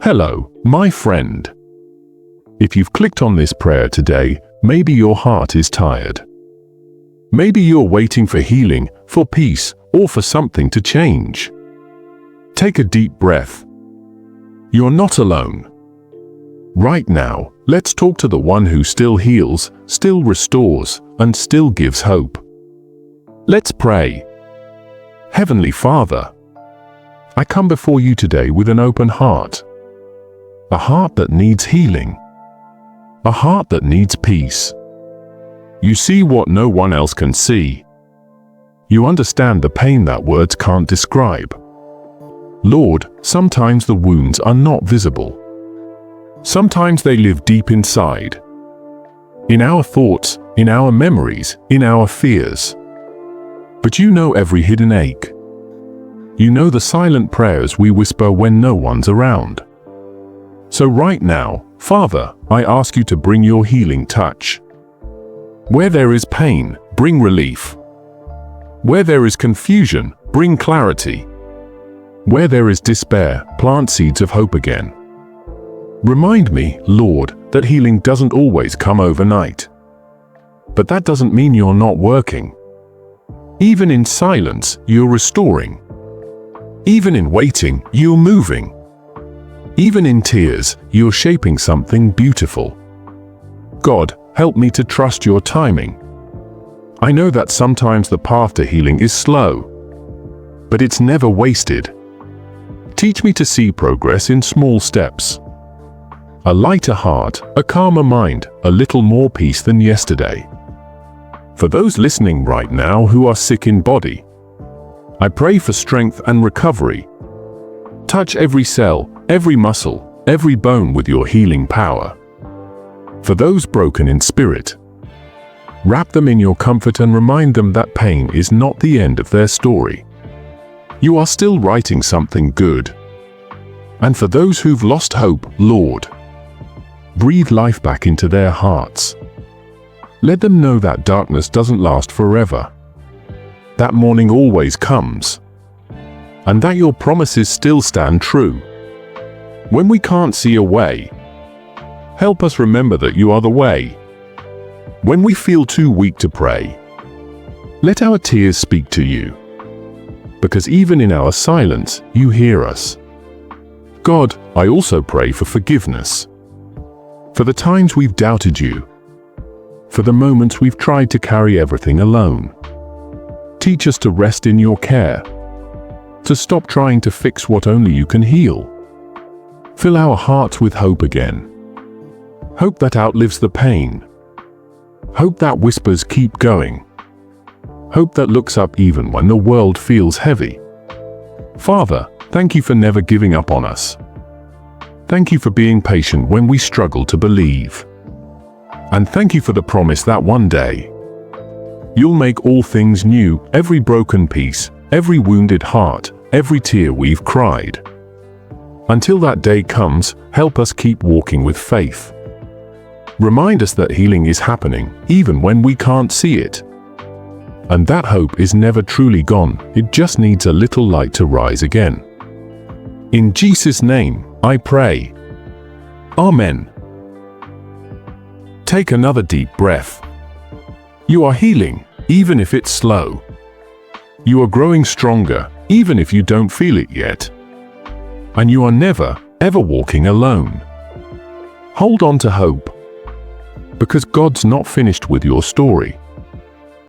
Hello, my friend. If you've clicked on this prayer today, maybe your heart is tired. Maybe you're waiting for healing, for peace, or for something to change. Take a deep breath. You're not alone. Right now, let's talk to the one who still heals, still restores, and still gives hope. Let's pray. Heavenly Father, I come before you today with an open heart. A heart that needs healing. A heart that needs peace. You see what no one else can see. You understand the pain that words can't describe. Lord, sometimes the wounds are not visible. Sometimes they live deep inside. In our thoughts, in our memories, in our fears. But you know every hidden ache. You know the silent prayers we whisper when no one's around. So right now, Father, I ask you to bring your healing touch. Where there is pain, bring relief. Where there is confusion, bring clarity. Where there is despair, plant seeds of hope again. Remind me, Lord, that healing doesn't always come overnight. But that doesn't mean you're not working. Even in silence, you're restoring. Even in waiting, you're moving. Even in tears, you're shaping something beautiful. God, help me to trust your timing. I know that sometimes the path to healing is slow, but it's never wasted. Teach me to see progress in small steps. A lighter heart, a calmer mind, a little more peace than yesterday. For those listening right now who are sick in body, I pray for strength and recovery. Touch every cell, every muscle, every bone with your healing power. For those broken in spirit, wrap them in your comfort and remind them that pain is not the end of their story. You are still writing something good. And for those who've lost hope, Lord, breathe life back into their hearts. Let them know that darkness doesn't last forever. That morning always comes. And that your promises still stand true. When we can't see a way, help us remember that you are the way. When we feel too weak to pray, let our tears speak to you. Because even in our silence, you hear us. God, I also pray for forgiveness. For the times we've doubted you. For the moments we've tried to carry everything alone. Teach us to rest in your care. To stop trying to fix what only you can heal. Fill our hearts with hope again. Hope that outlives the pain. Hope that whispers keep going. Hope that looks up even when the world feels heavy. Father, thank you for never giving up on us. Thank you for being patient when we struggle to believe. And thank you for the promise that one day, you'll make all things new, every broken piece, every wounded heart, every tear we've cried. Until that day comes, help us keep walking with faith. Remind us that healing is happening, even when we can't see it. And that hope is never truly gone, it just needs a little light to rise again. In Jesus' name, I pray. Amen. Take another deep breath. You are healing, even if it's slow. You are growing stronger, even if you don't feel it yet. And you are never, ever walking alone. Hold on to hope. Because God's not finished with your story.